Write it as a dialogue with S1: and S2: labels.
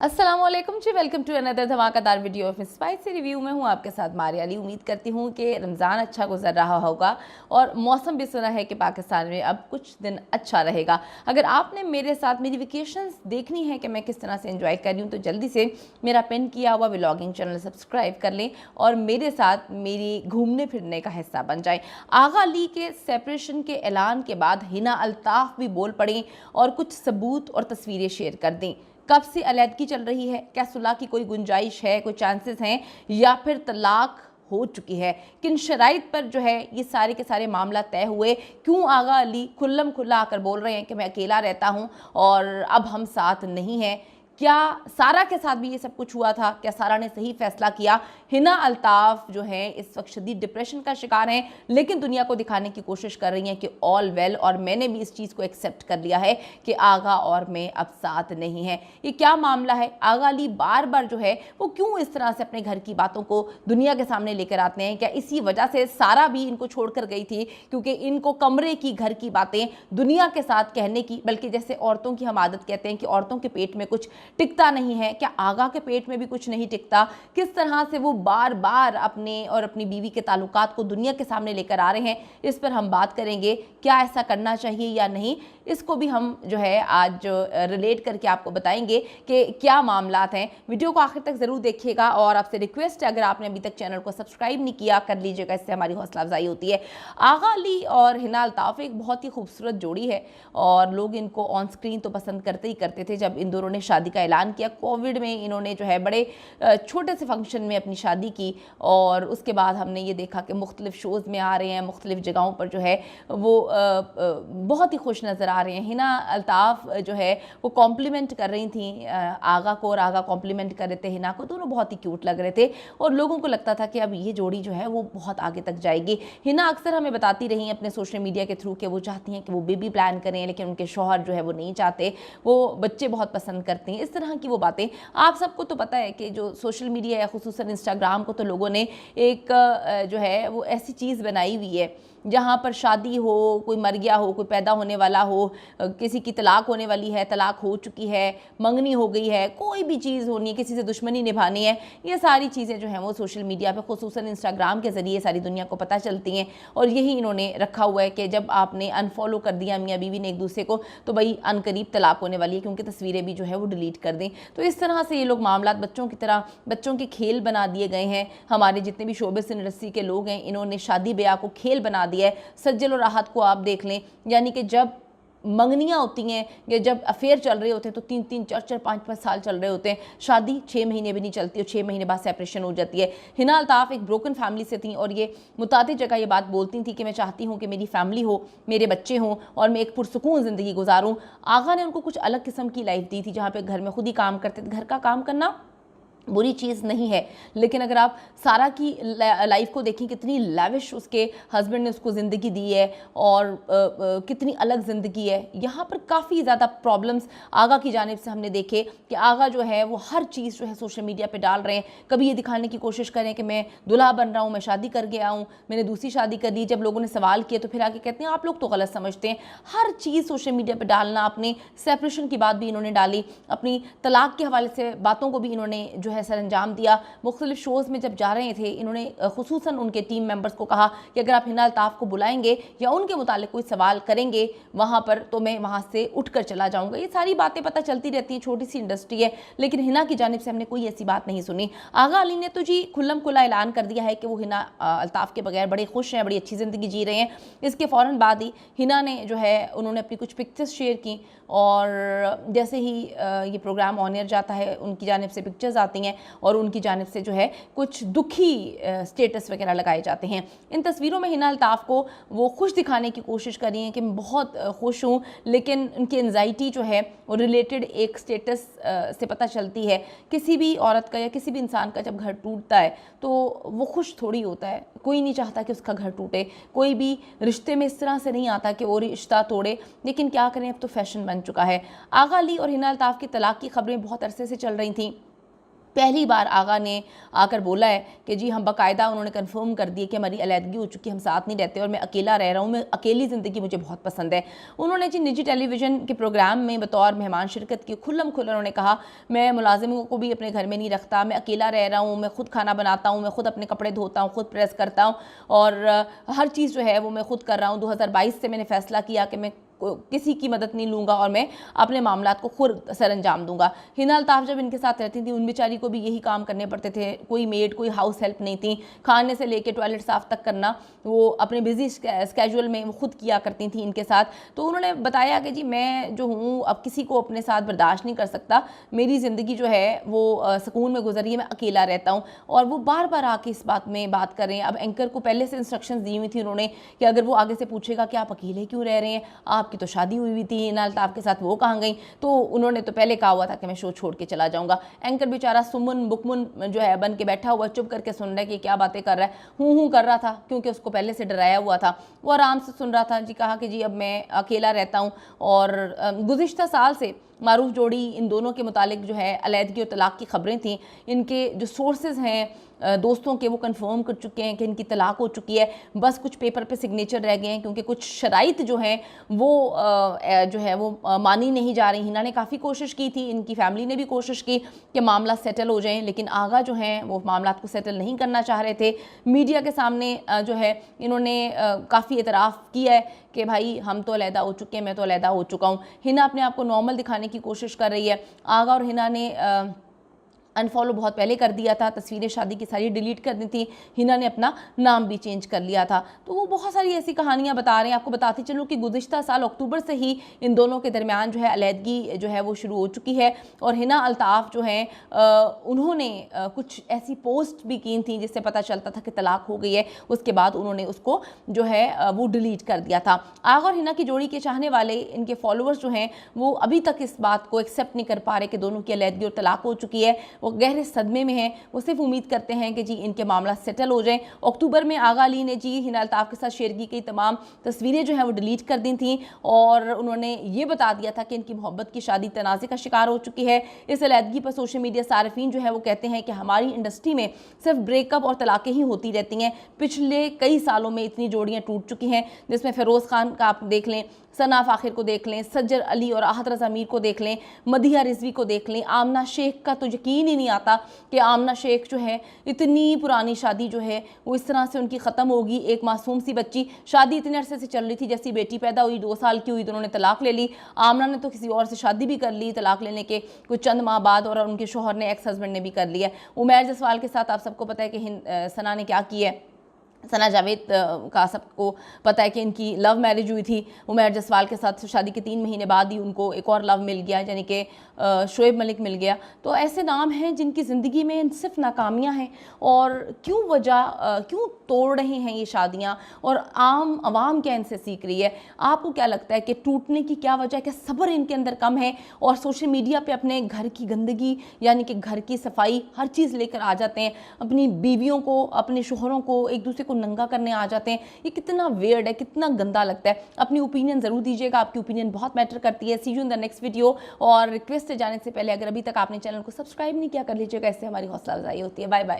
S1: अस्सलाम वालेकुम जी, welcome to another धमाकेदार वीडियो ऑफ स्पाइसी रिव्यू में हूँ आपके साथ मारिया अली। उम्मीद करती हूँ कि रमज़ान अच्छा गुजर रहा होगा और मौसम भी सुना है कि पाकिस्तान में अब कुछ दिन अच्छा रहेगा। अगर आपने मेरे साथ मेरी वेकेशंस देखनी है कि मैं किस तरह से एंजॉय कर रही हूँ तो जल्दी से मेरा पिन किया हुआ व्लॉगिंग चैनल सब्सक्राइब कर लें और मेरे साथ मेरी घूमने फिरने का हिस्सा बन जाएँ। आगा अली के सेपरेशन के ऐलान के बाद हिना अल्ताफ़ भी बोल पड़ें और कुछ सबूत और तस्वीरें शेयर कर दें। कब से अलैदगी चल रही है, क्या सुलह की कोई गुंजाइश है, कोई चांसेस हैं या फिर तलाक हो चुकी है, किन शराइत पर जो है ये सारे के सारे मामला तय हुए, क्यों आगा अली खुल्लम खुल्ला आकर बोल रहे हैं कि मैं अकेला रहता हूं और अब हम साथ नहीं हैं। क्या सारा के साथ भी ये सब कुछ हुआ था, क्या सारा ने सही फैसला किया। हिना अल्ताफ़ जो है इस वक्त शदीद डिप्रेशन का शिकार हैं लेकिन दुनिया को दिखाने की कोशिश कर रही हैं कि ऑल वेल, और मैंने भी इस चीज़ को एक्सेप्ट कर लिया है कि आगा और मैं अब साथ नहीं है। ये क्या मामला है, आगा अली बार बार जो है वो क्यों इस तरह से अपने घर की बातों को दुनिया के सामने लेकर आते हैं। क्या इसी वजह से सारा भी इनको छोड़कर गई थी क्योंकि इनको कमरे की घर की बातें दुनिया के साथ कहने की, बल्कि जैसे औरतों की हम आदत कहते हैं कि औरतों के पेट में कुछ टिकता नहीं है, क्या आगा के पेट में भी कुछ नहीं टिकता। किस तरह से वो बार बार अपने और अपनी बीवी के ताल्लुकात को दुनिया के सामने लेकर आ रहे हैं, इस पर हम बात करेंगे। क्या ऐसा करना चाहिए या नहीं, इसको भी हम जो है आज रिलेट करके आपको बताएंगे कि क्या मामलात हैं। वीडियो को आखिर तक ज़रूर देखिएगा और आपसे रिक्वेस्ट है, अगर आपने अभी तक चैनल को सब्सक्राइब नहीं किया कर लीजिएगा, इससे हमारी हौसला अफजाई होती है। आगा अली और हिना अल्ताफ़ एक बहुत ही खूबसूरत जोड़ी है और लोग इनको ऑन स्क्रीन तो पसंद करते ही करते थे। जब इन दोनों ने शादी का ऐलान किया कोविड में, इन्होंने जो है बड़े छोटे से फंक्शन में अपनी शादी की और उसके बाद हमने ये देखा कि मुख्तलिफ शोज़ में आ रहे हैं, मुख्तलिफ जगहों पर जो है वो बहुत ही खुश नज़र आ रहे हैं। हिना अल्ताफ़ जो है वो कॉम्प्लीमेंट कर रही थी आगा को और आगा कॉम्प्लीमेंट कर रहे थे हिना को, दोनों बहुत ही क्यूट लग रहे थे और लोगों को लगता था कि अब ये जोड़ी जो है वो बहुत आगे तक जाएगी। हिना अक्सर हमें बताती रही अपने सोशल मीडिया के थ्रू कि वो चाहती हैं कि वो बेबी प्लान करें लेकिन उनके शौहर जो है वो नहीं चाहते, वो बच्चे बहुत पसंद करते हैं, इस तरह की वो बातें। आप सबको तो पता है कि जो सोशल मीडिया है, खुसूसन इंस्टाग्राम को तो लोगों ने एक जो है वो ऐसी चीज़ बनाई हुई है जहाँ पर शादी हो, कोई मर गया हो, कोई पैदा होने वाला हो, किसी की तलाक होने वाली है, तलाक हो चुकी है, मंगनी हो गई है, कोई भी चीज़ होनी है, किसी से दुश्मनी निभानी है, ये सारी चीज़ें जो हैं वो सोशल मीडिया पे खुसूसन इंस्टाग्राम के ज़रिए सारी दुनिया को पता चलती हैं। और यही इन्होंने रखा हुआ है कि जब आपने अनफॉलो कर दिया मियाँ बीवी ने एक दूसरे को तो भाई अनकरीब तलाक होने वाली है, क्योंकि तस्वीरें भी जो है वो डिलीट कर दें। तो इस तरह से ये लोग मामला बच्चों की तरह, बच्चों के खेल बना दिए गए हैं। हमारे जितने भी शोबिस इंडस्ट्री के लोग हैं इन्होंने शादी ब्याह को खेल बना दिया है। सज्जल और राहत को आप देख लें, यानी कि जब मंगनियाँ होती हैं या जब अफेयर चल रहे होते हैं तो 3-3, 4-4, 5-5 साल चल रहे होते हैं, शादी 6 महीने भी नहीं चलती और 6 महीने बाद सेपरेशन हो जाती है। हिना अल्ताफ़ एक ब्रोकन फैमिली से थी और ये मुतादिद जगह ये बात बोलती थी कि मैं चाहती हूँ कि मेरी फैमिली हो, मेरे बच्चे हों और मैं एक पुरसुकून ज़िंदगी गुजारूँ। आगा ने उनको कुछ अलग किस्म की लाइफ दी थी जहाँ पर घर में खुद ही काम करते थे। घर का काम करना बुरी चीज़ नहीं है, लेकिन अगर आप सारा की लाइफ को देखें, कितनी लैविश उसके हस्बैंड ने उसको ज़िंदगी दी है और कितनी अलग ज़िंदगी है। यहाँ पर काफ़ी ज़्यादा प्रॉब्लम्स आगा की जानिब से हमने देखे कि आगा जो है वो हर चीज़ जो है सोशल मीडिया पे डाल रहे हैं। कभी ये दिखाने की कोशिश करें कि मैं दुल्हा बन रहा हूँ, मैं शादी कर गया हूँ, मैंने दूसरी शादी कर ली। जब लोगों ने सवाल किए तो फिर आके कहते हैं आप लोग तो गलत समझते हैं। हर चीज़ सोशल मीडिया पर डालना, अपने सेपरेशन की बात भी इन्होंने डाली, अपनी तलाक के हवाले से बातों को भी इन्होंने जो सर अंजाम दिया। मुख्तलिफ शोज़ में जब जा रहे थे इन्होंने खुसूसन उनके टीम मेंबर्स को कहा कि अगर आप हिना अल्ताफ़ को बुलाएंगे या उनके मुतालिक कोई सवाल करेंगे वहाँ पर तो मैं वहाँ से उठकर चला जाऊँगा। ये सारी बातें पता चलती रहती हैं, छोटी सी इंडस्ट्री है, लेकिन हिना की जानिब से हमने कोई ऐसी बात नहीं सुनी। आगा अली ने तो जी खुल्लम खुला ऐलान कर दिया है कि वो हिना अल्ताफ़ के बगैर बड़े खुश हैं, बड़ी अच्छी ज़िंदगी जी रहे हैं। इसके फ़ौरन बाद ही हिना ने जो है उन्होंने अपनी कुछ पिक्चर्स शेयर की और जैसे ही ये प्रोग्राम ऑन एयर जाता है उनकी जानिब से पिक्चर्स आती हैं और उनकी जानिब से जो है कुछ दुखी स्टेटस वगैरह लगाए जाते हैं। इन तस्वीरों में हिना अल्ताफ़ को वो खुश दिखाने की कोशिश कर रही हैं कि मैं बहुत खुश हूँ, लेकिन उनकी एंजाइटी जो है वो रिलेटेड एक स्टेटस से पता चलती है। किसी भी औरत का या किसी भी इंसान का जब घर टूटता है तो वो खुश थोड़ी होता है। कोई नहीं चाहता कि उसका घर टूटे, कोई भी रिश्ते में इस तरह से नहीं आता कि वो रिश्ता तोड़े, लेकिन क्या करें, अब तो फैशन बन चुका है। आगा अली और हिना अल्ताफ़ की तलाक की खबरें बहुत अरसे से चल रही थी पहली बार आगा ने आकर बोला है कि जी हम बाकायदा उन्होंने कंफर्म कर दिए कि हमारी अलहदगी हो चुकी है, हम साथ नहीं रहते और मैं अकेला रह रहा हूँ, मैं अकेली ज़िंदगी मुझे बहुत पसंद है। उन्होंने जी निजी टेलीविज़न के प्रोग्राम में बतौर मेहमान शिरकत की खुल्लम खुल्ला उन्होंने कहा, मैं मुलाजिमों को भी अपने घर में नहीं रखता, मैं अकेला रह रहा हूँ, मैं खुद खाना बनाता हूँ, मैं खुद अपने कपड़े धोता हूँ, खुद प्रेस करता हूँ और हर चीज़ जो है वो मैं खुद कर रहा हूँ। 2022 से मैंने फ़ैसला किया कि मैं किसी की मदद नहीं लूँगा और मैं अपने मामलात को खुद सर अंजाम दूंगा। हिना अल्ताफ़ जब इनके साथ रहती थी उन बेचारी को भी यही काम करने पड़ते थे, कोई मेड कोई हाउस हेल्प नहीं थी, खाने से लेके टॉयलेट साफ़ तक करना वो अपने बिजी स्केजुअल में वो खुद किया करती थी इनके साथ। तो उन्होंने बताया कि जी मैं जो हूँ अब किसी को अपने साथ बर्दाश्त नहीं कर सकता, मेरी ज़िंदगी जो है वो सुकून में गुजरी है, मैं अकेला रहता हूँ। और वो बार बार आके इस बात में बात कर रहे हैं। अब एंकर को पहले से इंस्ट्रक्शंस दी हुई थी उन्होंने कि अगर वो आगे से पूछेगा कि आप अकेले क्यों रह रहे हैं, आपकी तो शादी हुई थी हिना अल्ताफ़ के साथ, वो कहाँ गई, तो उन्होंने तो पहले कहा हुआ था कि मैं शो छोड़ के चला जाऊंगा। एंकर बेचारा सुमन बुकमुन जो है बन के बैठा हुआ चुप करके सुन रहा है कि क्या बातें कर रहा है, हूँ कर रहा था क्योंकि उसको पहले से डराया हुआ था। वो आराम से सुन रहा था। जी कहा कि जी अब मैं अकेला रहता हूँ और गुज़िश्ता साल से मारूफ जोड़ी इन दोनों के मुतालिक जो है अलहदगी और तलाक की खबरें थीं। इनके जो सोर्सेज हैं दोस्तों के वो कंफर्म कर चुके हैं कि इनकी तलाक हो चुकी है, बस कुछ पेपर पे सिग्नेचर रह गए हैं क्योंकि कुछ शराइत जो हैं वो जो है वो मानी नहीं जा रही। हिना ने काफ़ी कोशिश की थी, इनकी फैमिली ने भी कोशिश की कि मामला सेटल हो जाए, लेकिन आगा जो हैं वो मामला को सेटल नहीं करना चाह रहे थे। मीडिया के सामने जो है इन्होंने काफ़ी एतराफ़ किया है कि भाई हम तो अलहदा हो चुके हैं, मैं तो अलहदा हो चुका हूँ। हिना अपने आप को नॉर्मल दिखाने की कोशिश कर रही है। आगा और हिना ने अनफॉलो बहुत पहले कर दिया था, तस्वीरें शादी की सारी डिलीट कर दी थी, हिना ने अपना नाम भी चेंज कर लिया था। तो वो बहुत सारी ऐसी कहानियां बता रहे हैं। आपको बताती चलूँ कि गुज़िश्ता साल अक्टूबर से ही इन दोनों के दरमियान जो है अलहदगी जो है वो शुरू हो चुकी है और हिना अल्ताफ़ जो हैं उन्होंने कुछ ऐसी पोस्ट भी की थी जिससे पता चलता था कि तलाक हो गई है, उसके बाद उन्होंने उसको जो है वो डिलीट कर दिया था। आगा और हिना की जोड़ी के चाहने वाले, इनके फॉलोअर्स जो हैं वो अभी तक इस बात को एक्सेप्ट नहीं कर पा रहे कि दोनों की अलहदगी और तलाक हो चुकी है। वो गहरे सदमे में हैं, वो सिर्फ उम्मीद करते हैं कि जी इनके मामला सेटल हो जाए। अक्टूबर में आगा अली ने जी हिना अल्ताफ़ के साथ शेयर की गई तमाम तस्वीरें जो हैं वो डिलीट कर दी थी और उन्होंने ये बता दिया था कि इनकी मोहब्बत की शादी तनाज़े का शिकार हो चुकी है। इस अलहदगी पर सोशल मीडिया सार्फिन जो है वो कहते हैं कि हमारी इंडस्ट्री में सिर्फ ब्रेकअप और तलाक़ें ही होती रहती हैं, पिछले कई सालों में इतनी जोड़ियाँ टूट चुकी हैं, जिसमें फ़िरोज़ खान का आप देख लें, सना फ़ाखिर को देख लें, सज्जर अली और आहत रज़ा मीर को देख लें, मदिहा रिजवी को देख लें, आमना शेख का तो यकीन ही नहीं आता कि आमना शेख जो है इतनी पुरानी शादी जो है वो इस तरह से उनकी ख़त्म होगी। एक मासूम सी बच्ची, शादी इतने अरसे से चल रही थी, जैसी बेटी पैदा हुई 2 साल की हुई तो उन्होंने तलाक ले ली। आमना ने तो किसी और से शादी भी कर ली तलाक लेने के कुछ चंद माह बाद और उनके शोहर ने, एक्स हस्बैंड ने भी कर लिया। उमैर जसवाल के साथ आप सबको पता है कि सना ने क्या किया है। सना जावेद का सबको पता है कि इनकी लव मैरिज हुई थी। उमैर जसवाल के साथ शादी के 3 महीने बाद ही उनको एक और लव मिल गया, यानी कि शोएब मलिक मिल गया। तो ऐसे नाम हैं जिनकी ज़िंदगी में सिर्फ नाकामियां हैं और क्यों क्यों तोड़ रहे हैं ये शादियां और आम आवाम क्या इनसे सीख रही है। आपको क्या लगता है कि टूटने की क्या वजह है? क्या सब्र इनके अंदर कम है और सोशल मीडिया पे अपने घर की गंदगी यानी कि घर की सफाई हर चीज़ लेकर आ जाते हैं, अपनी बीवियों को, अपने शोहरों को, एक दूसरे को नंगा करने आ जाते हैं। ये कितना वियर्ड है, कितना गंदा लगता है। अपनी ओपिनियन ज़रूर दीजिएगा, आपकी ओपिनियन बहुत मैटर करती है। See you in the next video. और रिक्वेस्ट जाने से पहले अगर अभी तक आपने चैनल को सब्सक्राइब नहीं किया कर लीजिएगा, इससे हमारी हौसला अफजाई होती है। Bye bye.